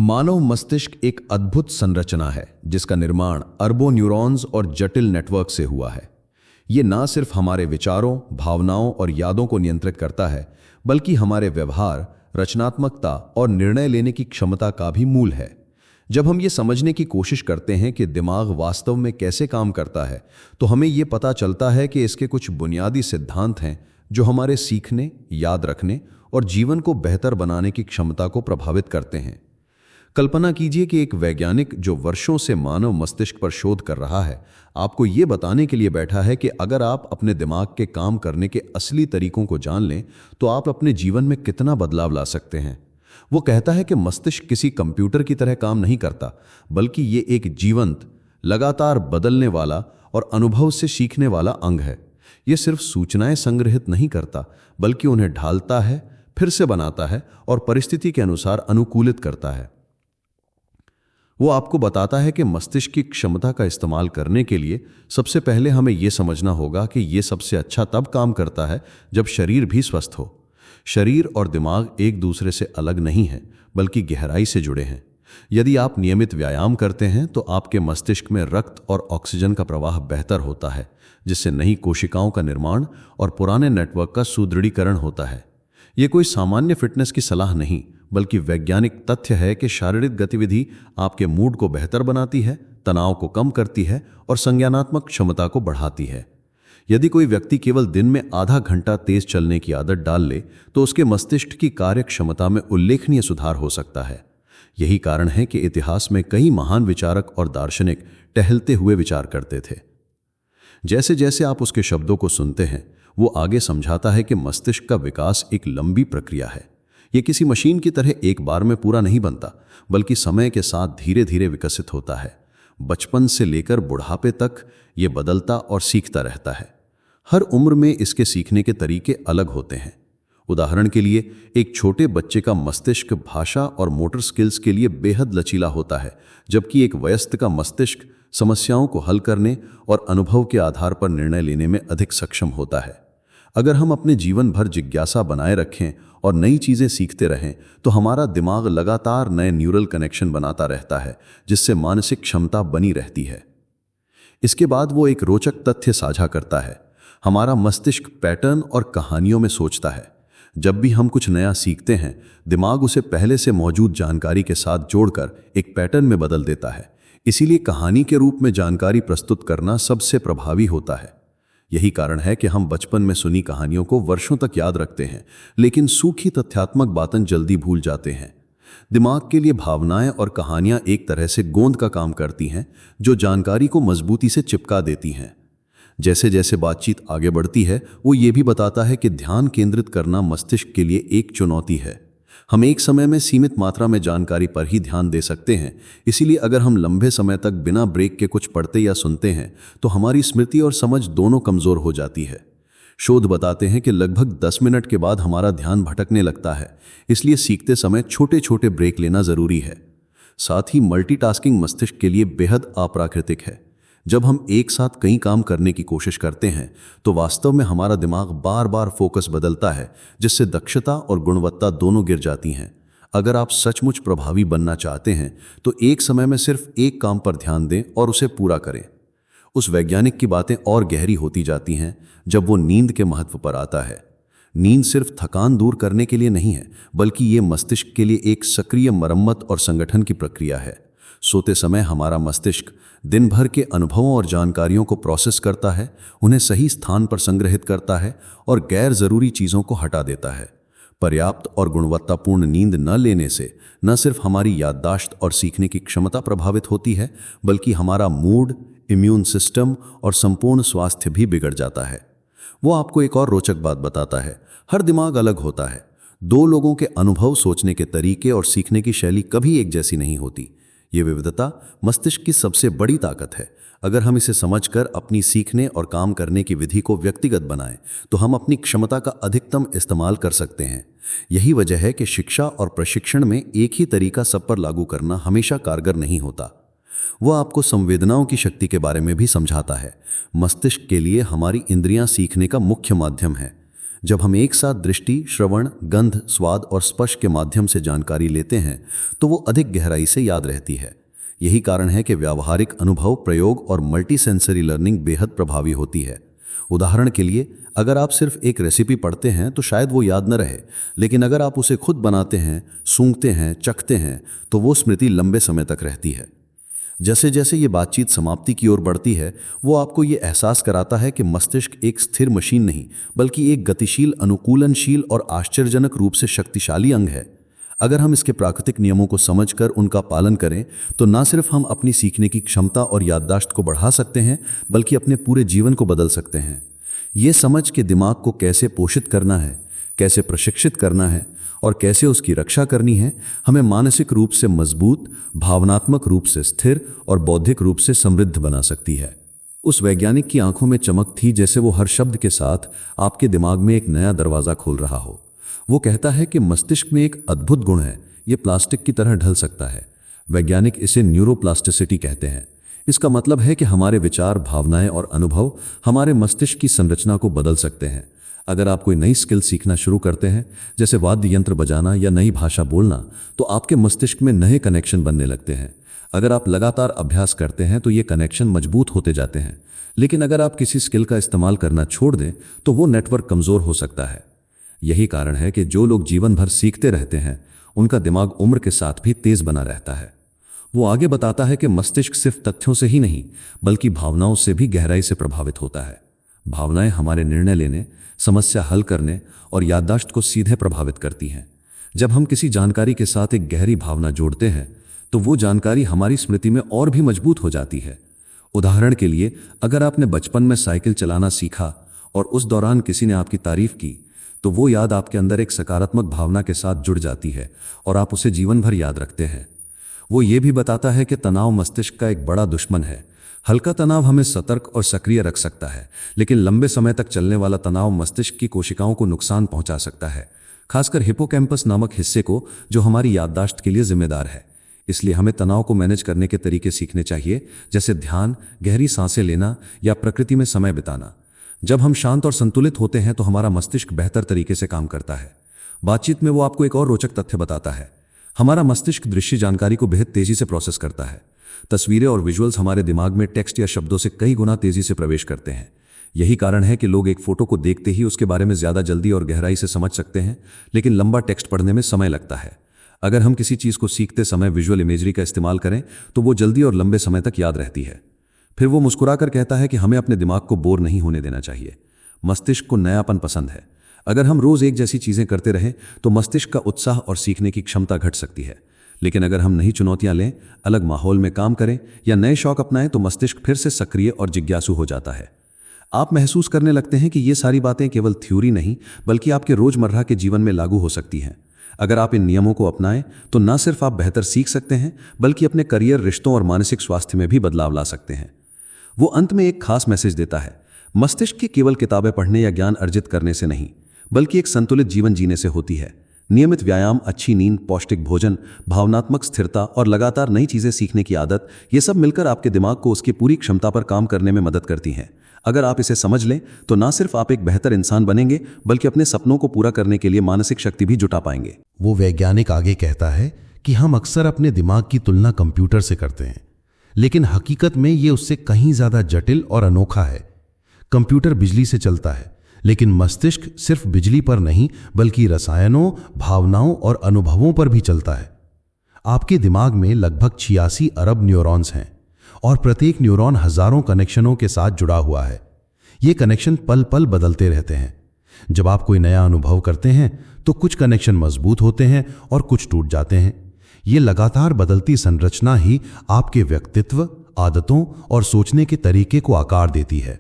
मानव मस्तिष्क एक अद्भुत संरचना है जिसका निर्माण अरबों न्यूरॉन्स और जटिल नेटवर्क से हुआ है। ये ना सिर्फ हमारे विचारों, भावनाओं और यादों को नियंत्रित करता है, बल्कि हमारे व्यवहार, रचनात्मकता और निर्णय लेने की क्षमता का भी मूल है। जब हम ये समझने की कोशिश करते हैं कि दिमाग वास्तव में कैसे काम करता है, तो हमें ये पता चलता है कि इसके कुछ बुनियादी सिद्धांत हैं जो हमारे सीखने, याद रखने और जीवन को बेहतर बनाने की क्षमता को प्रभावित करते हैं। कल्पना कीजिए कि एक वैज्ञानिक जो वर्षों से मानव मस्तिष्क पर शोध कर रहा है, आपको ये बताने के लिए बैठा है कि अगर आप अपने दिमाग के काम करने के असली तरीकों को जान लें, तो आप अपने जीवन में कितना बदलाव ला सकते हैं। वो कहता है कि मस्तिष्क किसी कंप्यूटर की तरह काम नहीं करता, बल्कि ये एक जीवंत, लगातार बदलने वाला और अनुभव से सीखने वाला अंग है। ये सिर्फ सूचनाएं संग्रहित नहीं करता, बल्कि उन्हें ढालता है, फिर से बनाता है और परिस्थिति के अनुसार अनुकूलित करता है। वो आपको बताता है कि मस्तिष्क की क्षमता का इस्तेमाल करने के लिए सबसे पहले हमें यह समझना होगा कि यह सबसे अच्छा तब काम करता है जब शरीर भी स्वस्थ हो। शरीर और दिमाग एक दूसरे से अलग नहीं हैं, बल्कि गहराई से जुड़े हैं। यदि आप नियमित व्यायाम करते हैं तो आपके मस्तिष्क में रक्त और ऑक्सीजन का प्रवाह बेहतर होता है, जिससे नई कोशिकाओं का निर्माण और पुराने नेटवर्क का सुदृढ़ीकरण होता है। ये कोई सामान्य फिटनेस की सलाह नहीं, बल्कि वैज्ञानिक तथ्य है कि शारीरिक गतिविधि आपके मूड को बेहतर बनाती है, तनाव को कम करती है और संज्ञानात्मक क्षमता को बढ़ाती है। यदि कोई व्यक्ति केवल दिन में आधा घंटा तेज चलने की आदत डाल ले, तो उसके मस्तिष्क की कार्य क्षमता में उल्लेखनीय सुधार हो सकता है। यही कारण है कि इतिहास में कई महान विचारक और दार्शनिक टहलते हुए विचार करते थे। जैसे जैसे आप उसके शब्दों को सुनते हैं, वो आगे समझाता है कि मस्तिष्क का विकास एक लंबी प्रक्रिया है। ये किसी मशीन की तरह एक बार में पूरा नहीं बनता, बल्कि समय के साथ धीरे धीरे विकसित होता है। बचपन से लेकर बुढ़ापे तक ये बदलता और सीखता रहता है। हर उम्र में इसके सीखने के तरीके अलग होते हैं। उदाहरण के लिए, एक छोटे बच्चे का मस्तिष्क भाषा और मोटर स्किल्स के लिए बेहद लचीला होता है, जबकि एक वयस्क का मस्तिष्क समस्याओं को हल करने और अनुभव के आधार पर निर्णय लेने में अधिक सक्षम होता है। अगर हम अपने जीवन भर जिज्ञासा बनाए रखें और नई चीज़ें सीखते रहें, तो हमारा दिमाग लगातार नए न्यूरल कनेक्शन बनाता रहता है, जिससे मानसिक क्षमता बनी रहती है। इसके बाद वो एक रोचक तथ्य साझा करता है। हमारा मस्तिष्क पैटर्न और कहानियों में सोचता है। जब भी हम कुछ नया सीखते हैं, दिमाग उसे पहले से मौजूद जानकारी के साथ जोड़कर एक पैटर्न में बदल देता है। इसीलिए कहानी के रूप में जानकारी प्रस्तुत करना सबसे प्रभावी होता है। यही कारण है कि हम बचपन में सुनी कहानियों को वर्षों तक याद रखते हैं, लेकिन सूखी तथ्यात्मक बातें जल्दी भूल जाते हैं। दिमाग के लिए भावनाएं और कहानियां एक तरह से गोंद का काम करती हैं, जो जानकारी को मजबूती से चिपका देती हैं। जैसे जैसे बातचीत आगे बढ़ती है, वो ये भी बताता है कि ध्यान केंद्रित करना मस्तिष्क के लिए एक चुनौती है। हम एक समय में सीमित मात्रा में जानकारी पर ही ध्यान दे सकते हैं। इसीलिए अगर हम लंबे समय तक बिना ब्रेक के कुछ पढ़ते या सुनते हैं, तो हमारी स्मृति और समझ दोनों कमजोर हो जाती है। शोध बताते हैं कि लगभग 10 मिनट के बाद हमारा ध्यान भटकने लगता है। इसलिए सीखते समय छोटे छोटे ब्रेक लेना जरूरी है। साथ ही मल्टीटास्किंग मस्तिष्क के लिए बेहद अप्राकृतिक है। जब हम एक साथ कई काम करने की कोशिश करते हैं, तो वास्तव में हमारा दिमाग बार बार फोकस बदलता है, जिससे दक्षता और गुणवत्ता दोनों गिर जाती हैं। अगर आप सचमुच प्रभावी बनना चाहते हैं, तो एक समय में सिर्फ एक काम पर ध्यान दें और उसे पूरा करें। उस वैज्ञानिक की बातें और गहरी होती जाती हैं जब वो नींद के महत्व पर आता है। नींद सिर्फ थकान दूर करने के लिए नहीं है, बल्कि ये मस्तिष्क के लिए एक सक्रिय मरम्मत और संगठन की प्रक्रिया है। सोते समय हमारा मस्तिष्क दिन भर के अनुभवों और जानकारियों को प्रोसेस करता है, उन्हें सही स्थान पर संग्रहित करता है और गैर जरूरी चीज़ों को हटा देता है। पर्याप्त और गुणवत्तापूर्ण नींद न लेने से न सिर्फ हमारी याददाश्त और सीखने की क्षमता प्रभावित होती है, बल्कि हमारा मूड, इम्यून सिस्टम और संपूर्ण स्वास्थ्य भी बिगड़ जाता है। वो आपको एक और रोचक बात बताता है। हर दिमाग अलग होता है। दो लोगों के अनुभव, सोचने के तरीके और सीखने की शैली कभी एक जैसी नहीं होती। ये विविधता मस्तिष्क की सबसे बड़ी ताकत है। अगर हम इसे समझकर अपनी सीखने और काम करने की विधि को व्यक्तिगत बनाएं, तो हम अपनी क्षमता का अधिकतम इस्तेमाल कर सकते हैं। यही वजह है कि शिक्षा और प्रशिक्षण में एक ही तरीका सब पर लागू करना हमेशा कारगर नहीं होता। वह आपको संवेदनाओं की शक्ति के बारे में भी समझाता है। मस्तिष्क के लिए हमारी इंद्रियां सीखने का मुख्य माध्यम है। जब हम एक साथ दृष्टि, श्रवण, गंध, स्वाद और स्पर्श के माध्यम से जानकारी लेते हैं तो वो अधिक गहराई से याद रहती है। यही कारण है कि व्यावहारिक अनुभव, प्रयोग और मल्टी सेंसरी लर्निंग बेहद प्रभावी होती है। उदाहरण के लिए, अगर आप सिर्फ एक रेसिपी पढ़ते हैं तो शायद वो याद न रहे, लेकिन अगर आप उसे खुद बनाते हैं, सूंघते हैं, चखते हैं तो वो स्मृति लंबे समय तक रहती है। जैसे जैसे ये बातचीत समाप्ति की ओर बढ़ती है, वो आपको ये एहसास कराता है कि मस्तिष्क एक स्थिर मशीन नहीं, बल्कि एक गतिशील, अनुकूलनशील और आश्चर्यजनक रूप से शक्तिशाली अंग है। अगर हम इसके प्राकृतिक नियमों को समझकर उनका पालन करें तो न सिर्फ हम अपनी सीखने की क्षमता और याददाश्त को बढ़ा सकते हैं, बल्कि अपने पूरे जीवन को बदल सकते हैं। ये समझ के दिमाग को कैसे पोषित करना है, कैसे प्रशिक्षित करना है और कैसे उसकी रक्षा करनी है, हमें मानसिक रूप से मजबूत, भावनात्मक रूप से स्थिर और बौद्धिक रूप से समृद्ध बना सकती है। उस वैज्ञानिक की आंखों में चमक थी, जैसे वो हर शब्द के साथ आपके दिमाग में एक नया दरवाजा खोल रहा हो। वो कहता है कि मस्तिष्क में एक अद्भुत गुण है, ये प्लास्टिक की तरह ढल सकता है। वैज्ञानिक इसे न्यूरोप्लास्टिसिटी कहते हैं। इसका मतलब है कि हमारे विचार, भावनाएं और अनुभव हमारे मस्तिष्क की संरचना को बदल सकते हैं। अगर आप कोई नई स्किल सीखना शुरू करते हैं, जैसे वाद्य यंत्र बजाना या नई भाषा बोलना, तो आपके मस्तिष्क में नए कनेक्शन बनने लगते हैं। अगर आप लगातार अभ्यास करते हैं तो ये कनेक्शन मजबूत होते जाते हैं। लेकिन अगर आप किसी स्किल का इस्तेमाल करना छोड़ दें तो वो नेटवर्क कमजोर हो सकता है। यही कारण है कि जो लोग जीवन भर सीखते रहते हैं, उनका दिमाग उम्र के साथ भी तेज बना रहता है। वो आगे बताता है कि मस्तिष्क सिर्फ तथ्यों से ही नहीं, बल्कि भावनाओं से भी गहराई से प्रभावित होता है। भावनाएं हमारे निर्णय लेने, समस्या हल करने और याददाश्त को सीधे प्रभावित करती हैं। जब हम किसी जानकारी के साथ एक गहरी भावना जोड़ते हैं तो वो जानकारी हमारी स्मृति में और भी मजबूत हो जाती है। उदाहरण के लिए, अगर आपने बचपन में साइकिल चलाना सीखा और उस दौरान किसी ने आपकी तारीफ की, तो वो याद आपके अंदर एक सकारात्मक भावना के साथ जुड़ जाती है और आप उसे जीवन भर याद रखते हैं। वो ये भी बताता है कि तनाव मस्तिष्क का एक बड़ा दुश्मन है। हल्का तनाव हमें सतर्क और सक्रिय रख सकता है, लेकिन लंबे समय तक चलने वाला तनाव मस्तिष्क की कोशिकाओं को नुकसान पहुंचा सकता है, खासकर हिप्पोकैम्पस नामक हिस्से को, जो हमारी याददाश्त के लिए जिम्मेदार है। इसलिए हमें तनाव को मैनेज करने के तरीके सीखने चाहिए, जैसे ध्यान, गहरी सांसें लेना या प्रकृति में समय बिताना। जब हम शांत और संतुलित होते हैं तो हमारा मस्तिष्क बेहतर तरीके से काम करता है। बातचीत में वो आपको एक और रोचक तथ्य बताता है। हमारा मस्तिष्क दृश्य जानकारी को बेहद तेजी से प्रोसेस करता है। तस्वीरें और विजुअल्स हमारे दिमाग में टेक्स्ट या शब्दों से कई गुना तेजी से प्रवेश करते हैं। यही कारण है कि लोग एक फोटो को देखते ही उसके बारे में ज्यादा जल्दी और गहराई से समझ सकते हैं, लेकिन लंबा टेक्स्ट पढ़ने में समय लगता है। अगर हम किसी चीज को सीखते समय विजुअल इमेजरी का इस्तेमाल करें तो वो जल्दी और लंबे समय तक याद रहती है। फिर वो मुस्कुराकर कहता है कि हमें अपने दिमाग को बोर नहीं होने देना चाहिए। मस्तिष्क को नयापन पसंद है। अगर हम रोज एक जैसी चीजें करते रहें तो मस्तिष्क का उत्साह और सीखने की क्षमता घट सकती है। लेकिन अगर हम नई चुनौतियां लें, अलग माहौल में काम करें या नए शौक अपनाएं तो मस्तिष्क फिर से सक्रिय और जिज्ञासु हो जाता है। आप महसूस करने लगते हैं कि ये सारी बातें केवल थ्योरी नहीं, बल्कि आपके रोजमर्रा के जीवन में लागू हो सकती हैं। अगर आप इन नियमों को अपनाएं तो न सिर्फ आप बेहतर सीख सकते हैं, बल्कि अपने करियर, रिश्तों और मानसिक स्वास्थ्य में भी बदलाव ला सकते हैं। वो अंत में एक खास मैसेज देता है। मस्तिष्क की केवल किताबें पढ़ने या ज्ञान अर्जित करने से नहीं, बल्कि एक संतुलित जीवन जीने से होती है। नियमित व्यायाम, अच्छी नींद, पौष्टिक भोजन, भावनात्मक स्थिरता और लगातार नई चीजें सीखने की आदत, ये सब मिलकर आपके दिमाग को उसकी पूरी क्षमता पर काम करने में मदद करती हैं। अगर आप इसे समझ लें तो ना सिर्फ आप एक बेहतर इंसान बनेंगे, बल्कि अपने सपनों को पूरा करने के लिए मानसिक शक्ति भी जुटा पाएंगे। वो वैज्ञानिक आगे कहता है कि हम अक्सर अपने दिमाग की तुलना कंप्यूटर से करते हैं, लेकिन हकीकत में ये उससे कहीं ज्यादा जटिल और अनोखा है। कंप्यूटर बिजली से चलता है, लेकिन मस्तिष्क सिर्फ बिजली पर नहीं, बल्कि रसायनों, भावनाओं और अनुभवों पर भी चलता है। आपके दिमाग में लगभग 86 अरब न्यूरॉन्स हैं और प्रत्येक न्यूरॉन हजारों कनेक्शनों के साथ जुड़ा हुआ है। ये कनेक्शन पल पल बदलते रहते हैं। जब आप कोई नया अनुभव करते हैं तो कुछ कनेक्शन मजबूत होते हैं और कुछ टूट जाते हैं। ये लगातार बदलती संरचना ही आपके व्यक्तित्व, आदतों और सोचने के तरीके को आकार देती है।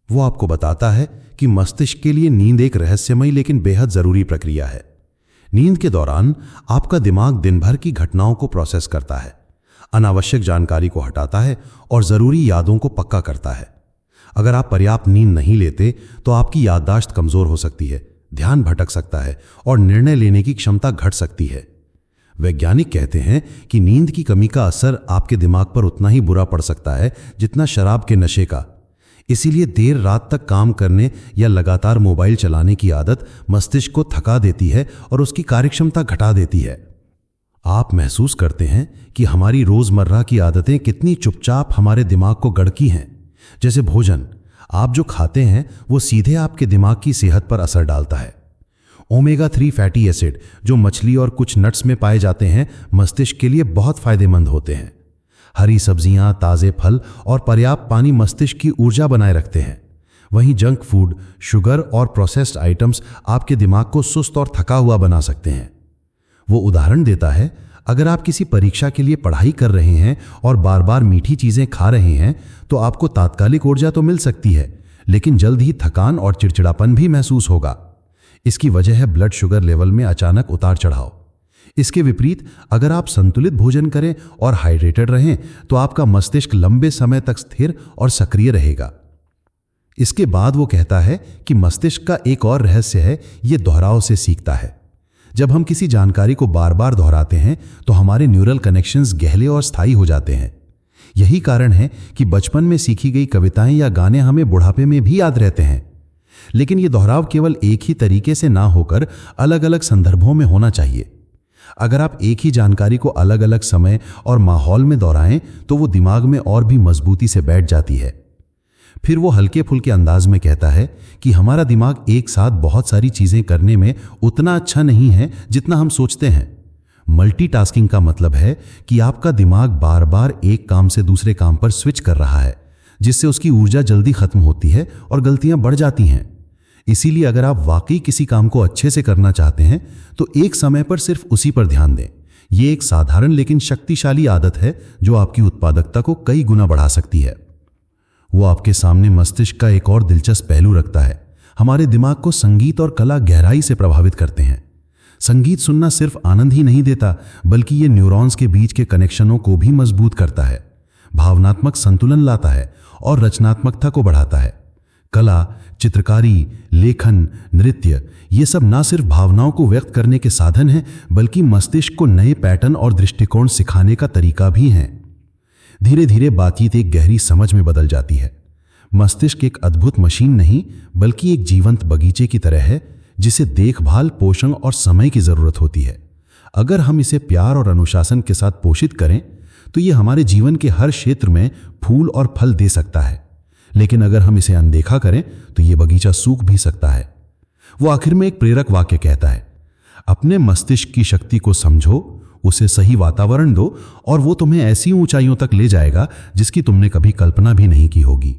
वो आपको बताता है कि मस्तिष्क के लिए नींद एक रहस्यमयी लेकिन बेहद जरूरी प्रक्रिया है। नींद के दौरान आपका दिमाग दिन भर की घटनाओं को प्रोसेस करता है, अनावश्यक जानकारी को हटाता है और जरूरी यादों को पक्का करता है। अगर आप पर्याप्त नींद नहीं लेते तो आपकी याददाश्त कमजोर हो सकती है, ध्यान भटक सकता है और निर्णय लेने की क्षमता घट सकती है। वैज्ञानिक कहते हैं कि नींद की कमी का असर आपके दिमाग पर उतना ही बुरा पड़ सकता है जितना शराब के नशे का। इसीलिए देर रात तक काम करने या लगातार मोबाइल चलाने की आदत मस्तिष्क को थका देती है और उसकी कार्यक्षमता घटा देती है। आप महसूस करते हैं कि हमारी रोजमर्रा की आदतें कितनी चुपचाप हमारे दिमाग को गड़की हैं। जैसे भोजन, आप जो खाते हैं वो सीधे आपके दिमाग की सेहत पर असर डालता है। ओमेगा 3 फैटी एसिड जो मछली और कुछ नट्स में पाए जाते हैं, मस्तिष्क के लिए बहुत फायदेमंद होते हैं। हरी सब्जियां, ताजे फल और पर्याप्त पानी मस्तिष्क की ऊर्जा बनाए रखते हैं। वहीं जंक फूड, शुगर और प्रोसेस्ड आइटम्स आपके दिमाग को सुस्त और थका हुआ बना सकते हैं। वो उदाहरण देता है, अगर आप किसी परीक्षा के लिए पढ़ाई कर रहे हैं और बार बार मीठी चीजें खा रहे हैं तो आपको तात्कालिक ऊर्जा तो मिल सकती है, लेकिन जल्द ही थकान और चिड़चिड़ापन भी महसूस होगा। इसकी वजह है ब्लड शुगर लेवल में अचानक उतार चढ़ाव। इसके विपरीत अगर आप संतुलित भोजन करें और हाइड्रेटेड रहें तो आपका मस्तिष्क लंबे समय तक स्थिर और सक्रिय रहेगा। इसके बाद वो कहता है कि मस्तिष्क का एक और रहस्य है, ये दोहराव से सीखता है। जब हम किसी जानकारी को बार बार दोहराते हैं तो हमारे न्यूरल कनेक्शंस गहरे और स्थायी हो जाते हैं। यही कारण है कि बचपन में सीखी गई कविताएं या गाने हमें बुढ़ापे में भी याद रहते हैं। लेकिन यह दोहराव केवल एक ही तरीके से ना होकर अलग अलग संदर्भों में होना चाहिए। अगर आप एक ही जानकारी को अलग अलग समय और माहौल में दोहराएं तो वो दिमाग में और भी मजबूती से बैठ जाती है। फिर वो हल्के फुल्के अंदाज में कहता है कि हमारा दिमाग एक साथ बहुत सारी चीजें करने में उतना अच्छा नहीं है जितना हम सोचते हैं। मल्टीटास्किंग का मतलब है कि आपका दिमाग बार बार एक काम से दूसरे काम पर स्विच कर रहा है, जिससे उसकी ऊर्जा जल्दी खत्म होती है और गलतियां बढ़ जाती हैं। इसीलिए अगर आप वाकई किसी काम को अच्छे से करना चाहते हैं तो एक समय पर सिर्फ उसी पर ध्यान दें। यह एक साधारण लेकिन शक्तिशाली आदत है जो आपकी उत्पादकता को कई गुना बढ़ा सकती है। वो आपके सामने मस्तिष्क का एक और दिलचस्प पहलू रखता है। हमारे दिमाग को संगीत और कला गहराई से प्रभावित करते हैं। संगीत सुनना सिर्फ आनंद ही नहीं देता, बल्कि ये न्यूरॉन्स के बीच के कनेक्शनों को भी मजबूत करता है, भावनात्मक संतुलन लाता है और रचनात्मकता को बढ़ाता है। कला, चित्रकारी, लेखन, नृत्य, ये सब ना सिर्फ भावनाओं को व्यक्त करने के साधन हैं, बल्कि मस्तिष्क को नए पैटर्न और दृष्टिकोण सिखाने का तरीका भी हैं। धीरे धीरे बातचीत एक गहरी समझ में बदल जाती है। मस्तिष्क एक अद्भुत मशीन नहीं, बल्कि एक जीवंत बगीचे की तरह है, जिसे देखभाल, पोषण और समय की जरूरत होती है। अगर हम इसे प्यार और अनुशासन के साथ पोषित करें तो ये हमारे जीवन के हर क्षेत्र में फूल और फल दे सकता है। लेकिन अगर हम इसे अनदेखा करें तो ये बगीचा सूख भी सकता है। वो आखिर में एक प्रेरक वाक्य कहता है, अपने मस्तिष्क की शक्ति को समझो, उसे सही वातावरण दो और वो तुम्हें ऐसी ऊंचाइयों तक ले जाएगा जिसकी तुमने कभी कल्पना भी नहीं की होगी।